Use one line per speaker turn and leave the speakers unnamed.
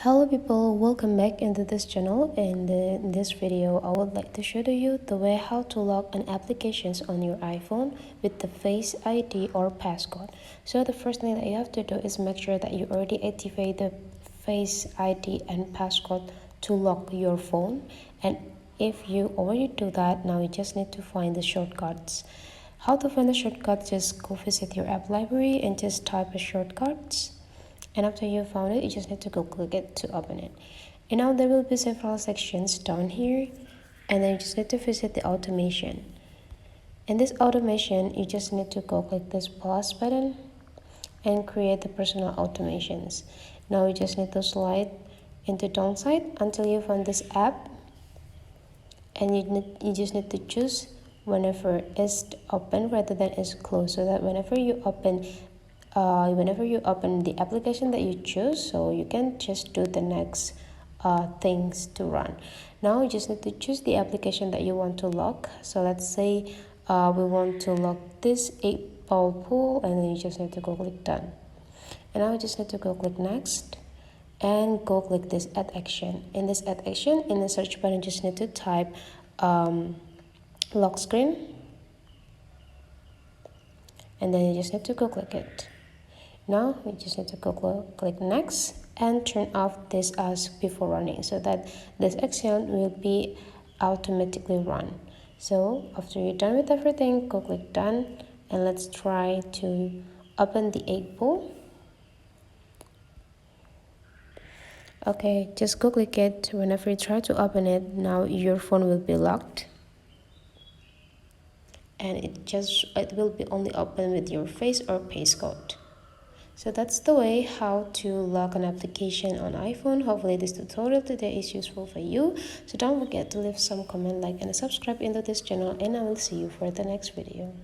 Hello people, welcome back into this channel. In this video I would like to show you the way how to log on applications on your iPhone with the Face ID or passcode. So the first thing that you have to do is make sure that you already activate the Face ID and passcode to lock your phone, and if you already do that, now you just need to find the shortcuts. How to find the shortcuts? Just go visit your app library and just type a shortcuts. And after you found it, you just need to go click it to open it. And now there will be several sections down here, and then you just need to visit the automation. In this automation, you just need to go click this plus button and create the personal automations. Now you just need to slide into downside until you find this app, and you just need to choose whenever it's open rather than it's closed, so that whenever you open the application that you choose, so you can just do the next things to run. Now you just need to choose the application that you want to lock. So let's say we want to lock this 8-ball pool, and then you just need to go click done. And now you just need to go click next and go click this add action. In this add action, in the search button, you just need to type lock screen, and then you just need to go click it. Now we just need to go click next and turn off this ask before running, so that this action will be automatically run. So after you're done with everything, go click done, and let's try to open the 8-ball. Okay, just go click it. Whenever you try to open it, now your phone will be locked, and it will be only open with your face or passcode. So that's the way how to lock an application on iPhone. Hopefully this tutorial today is useful for you. So don't forget to leave some comment, like, and subscribe into this channel, and I will see you for the next video.